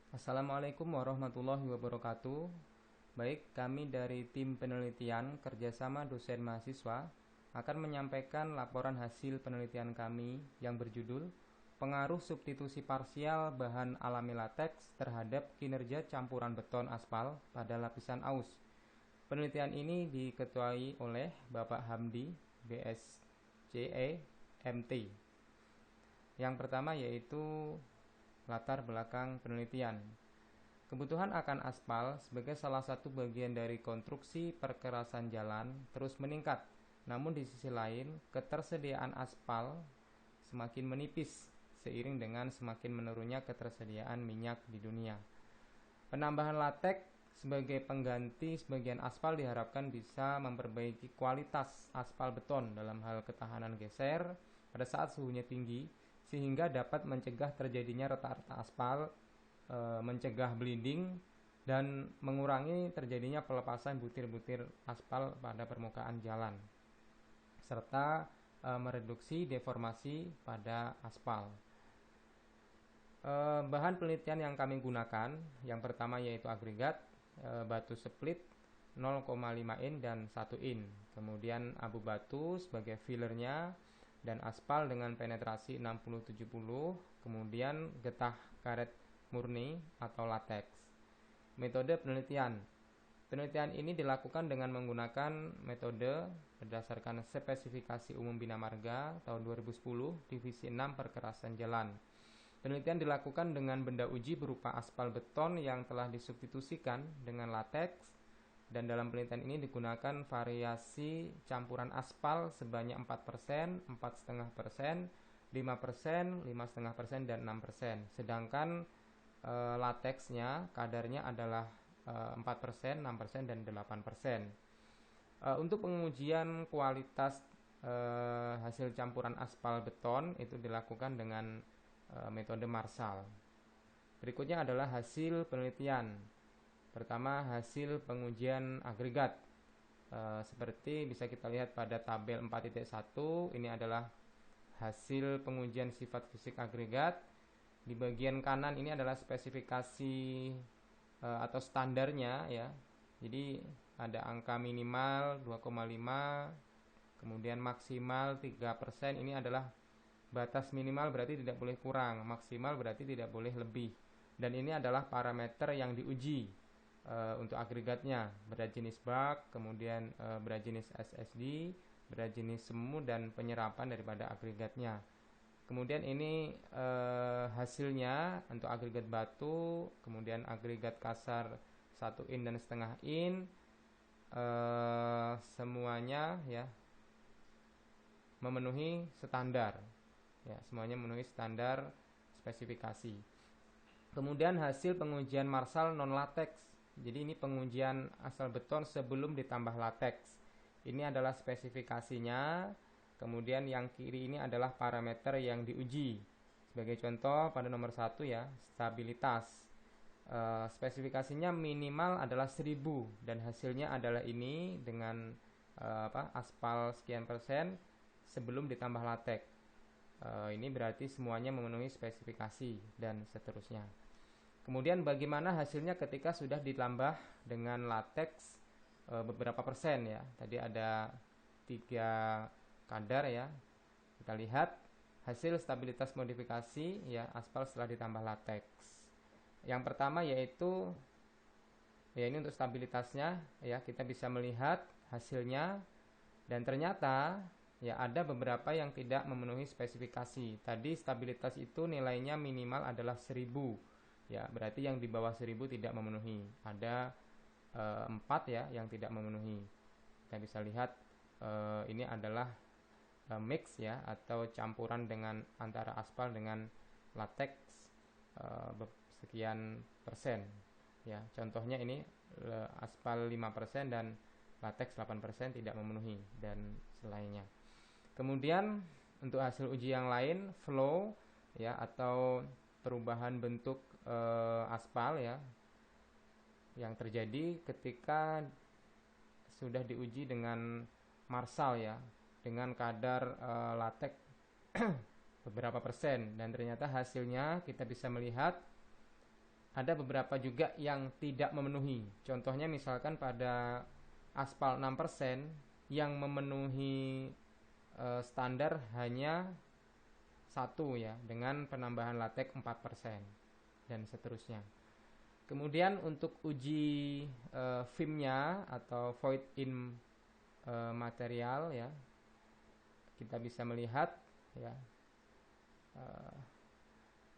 Assalamualaikum warahmatullahi wabarakatuh. Baik, kami dari tim penelitian kerjasama dosen mahasiswa akan menyampaikan laporan hasil penelitian kami yang berjudul Pengaruh substitusi parsial bahan alami lateks terhadap kinerja campuran beton aspal pada lapisan aus. Penelitian ini diketuai oleh Bapak Hamdi, BSCE, MT. Yang pertama yaitu latar belakang penelitian. Kebutuhan akan aspal sebagai salah satu bagian dari konstruksi perkerasan jalan terus meningkat. Namun di sisi lain, ketersediaan aspal semakin menipis seiring dengan semakin menurunnya ketersediaan minyak di dunia. Penambahan latek sebagai pengganti sebagian aspal diharapkan bisa memperbaiki kualitas aspal beton dalam hal ketahanan geser pada saat suhunya tinggi, sehingga dapat mencegah terjadinya retak-retak aspal, mencegah bleeding, dan mengurangi terjadinya pelepasan butir-butir aspal pada permukaan jalan, serta mereduksi deformasi pada aspal. Bahan penelitian yang kami gunakan, yang pertama yaitu agregat, batu split 0,5 in dan 1 in, kemudian abu batu sebagai fillernya, dan aspal dengan penetrasi 60-70, kemudian getah karet murni atau lateks. Metode penelitian. Penelitian ini dilakukan dengan menggunakan metode berdasarkan spesifikasi umum Bina Marga tahun 2010 divisi 6 perkerasan jalan. Penelitian dilakukan dengan benda uji berupa aspal beton yang telah disubstitusikan dengan lateks, dan dalam penelitian ini digunakan variasi campuran aspal sebanyak 4%, 4,5%, 5%, 5,5%, dan 6%. Sedangkan lateksnya kadarnya adalah 4%, 6%, dan 8%. Untuk pengujian kualitas hasil campuran aspal beton itu dilakukan dengan metode Marshall. Berikutnya adalah hasil penelitian. Pertama, hasil pengujian agregat. Seperti bisa kita lihat pada tabel 4.1, ini adalah hasil pengujian sifat fisik agregat. Di bagian kanan ini adalah spesifikasi atau standarnya ya. Jadi ada angka minimal 2,5, kemudian maksimal 3%. Ini adalah batas minimal, berarti tidak boleh kurang, maksimal berarti tidak boleh lebih. Dan ini adalah parameter yang diuji untuk agregatnya, berat jenis bak, kemudian berat jenis SSD, berat jenis semu, dan penyerapan daripada agregatnya. Kemudian ini hasilnya untuk agregat batu, kemudian agregat kasar 1 in dan setengah in, semuanya ya memenuhi standar. Ya, semuanya memenuhi standar spesifikasi. Kemudian hasil pengujian Marshall non latex. Jadi ini pengujian asal beton sebelum ditambah latex. Ini adalah spesifikasinya. Kemudian yang kiri ini adalah parameter yang diuji. Sebagai contoh pada nomor 1 ya, stabilitas. Spesifikasinya minimal adalah 1000 dan hasilnya adalah ini dengan aspal sekian persen sebelum ditambah latex. Ini berarti semuanya memenuhi spesifikasi dan seterusnya. Kemudian bagaimana hasilnya ketika sudah ditambah dengan latex beberapa persen ya. Tadi ada 3 kadar ya. Kita lihat hasil stabilitas modifikasi ya aspal setelah ditambah latex. Yang pertama yaitu ya ini untuk stabilitasnya ya, kita bisa melihat hasilnya, dan ternyata ya ada beberapa yang tidak memenuhi spesifikasi. Tadi stabilitas itu nilainya minimal adalah 1000. Ya, berarti yang di bawah 1000 tidak memenuhi. Ada 4 ya yang tidak memenuhi. Kita bisa lihat ini adalah mix ya atau campuran dengan antara aspal dengan latex sekian persen. Ya, contohnya ini aspal 5% dan latex 8% tidak memenuhi dan selainnya. Kemudian untuk hasil uji yang lain, flow ya atau perubahan bentuk aspal ya yang terjadi ketika sudah diuji dengan Marshall ya dengan kadar latex beberapa persen, dan ternyata hasilnya kita bisa melihat ada beberapa juga yang tidak memenuhi. Contohnya misalkan pada aspal 6% yang memenuhi standar hanya satu ya, dengan penambahan latex 4% dan seterusnya. Kemudian untuk uji filmnya atau void in material ya, kita bisa melihat ya,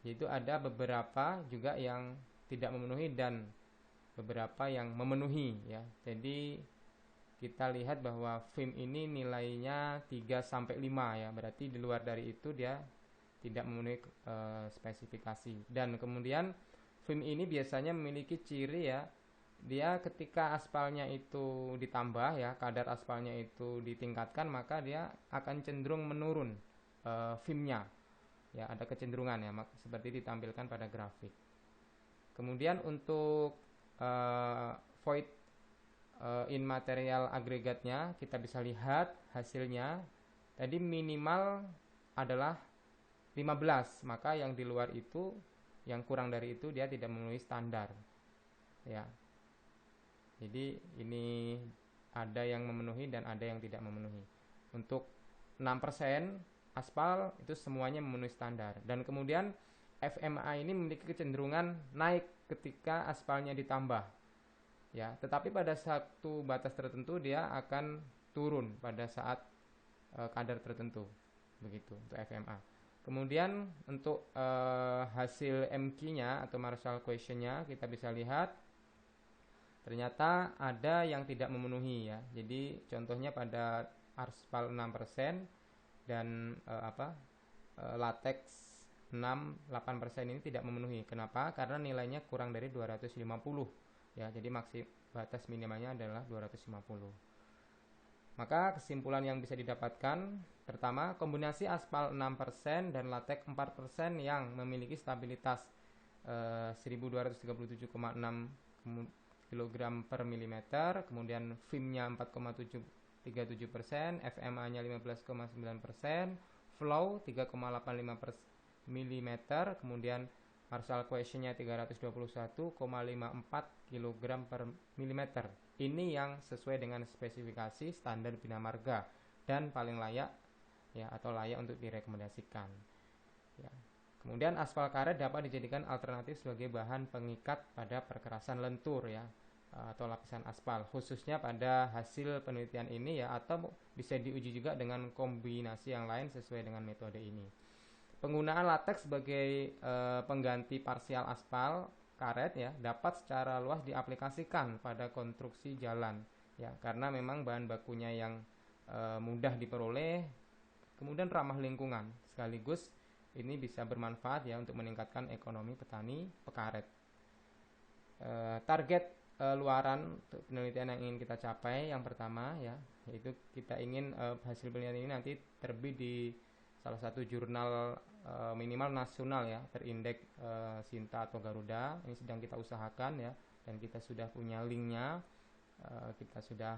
yaitu ada beberapa juga yang tidak memenuhi dan beberapa yang memenuhi ya. Jadi kita lihat bahwa film ini nilainya 3 sampai 5 ya. Berarti di luar dari itu dia tidak memenuhi spesifikasi. Dan kemudian film ini biasanya memiliki ciri ya, dia ketika aspalnya itu ditambah ya, kadar aspalnya itu ditingkatkan, maka dia akan cenderung menurun filmnya ya, ada kecenderungan ya, seperti ditampilkan pada grafik. Kemudian untuk void in material agregatnya kita bisa lihat hasilnya tadi minimal adalah 15, maka yang di luar itu, yang kurang dari itu dia tidak memenuhi standar ya. Jadi ini ada yang memenuhi dan ada yang tidak memenuhi. Untuk 6% aspal itu semuanya memenuhi standar. Dan kemudian FMA ini memiliki kecenderungan naik ketika aspalnya ditambah ya, tetapi pada satu batas tertentu dia akan turun pada saat kadar tertentu, begitu untuk FMA. Kemudian untuk hasil MQ-nya atau Marshall Question-nya kita bisa lihat ternyata ada yang tidak memenuhi ya. Jadi contohnya pada aspal 6% dan latex 8% ini tidak memenuhi. Kenapa? Karena nilainya kurang dari 250 ya. Jadi batas minimalnya adalah 250. Maka kesimpulan yang bisa didapatkan, pertama, kombinasi aspal 6% dan latex 4% yang memiliki stabilitas 1237,6 kg per milimeter, kemudian FIM-nya 4,37%, FMA-nya 15,9%, flow 3,85 mm, kemudian Marshall Question-nya 321,54 kg per milimeter. Ini yang sesuai dengan spesifikasi standar Bina Marga dan paling layak ya, atau layak untuk direkomendasikan ya. Kemudian aspal karet dapat dijadikan alternatif sebagai bahan pengikat pada perkerasan lentur ya, atau lapisan aspal, khususnya pada hasil penelitian ini ya, atau bisa diuji juga dengan kombinasi yang lain sesuai dengan metode ini. Penggunaan latex sebagai pengganti parsial aspal karet ya dapat secara luas diaplikasikan pada konstruksi jalan ya, karena memang bahan bakunya yang mudah diperoleh, kemudian ramah lingkungan, sekaligus ini bisa bermanfaat ya untuk meningkatkan ekonomi petani pekaret. Target luaran untuk penelitian yang ingin kita capai yang pertama ya, yaitu kita ingin hasil penelitian ini nanti terbit di salah satu jurnal minimal nasional ya, terindeks Sinta atau Garuda. Ini sedang kita usahakan ya, dan kita sudah punya linknya, kita sudah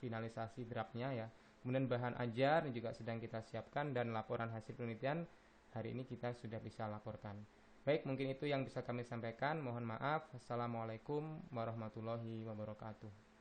finalisasi draftnya ya. Kemudian bahan ajar juga sedang kita siapkan, dan laporan hasil penelitian hari ini kita sudah bisa laporkan. Baik, mungkin itu yang bisa kami sampaikan. Mohon maaf. Assalamualaikum warahmatullahi wabarakatuh.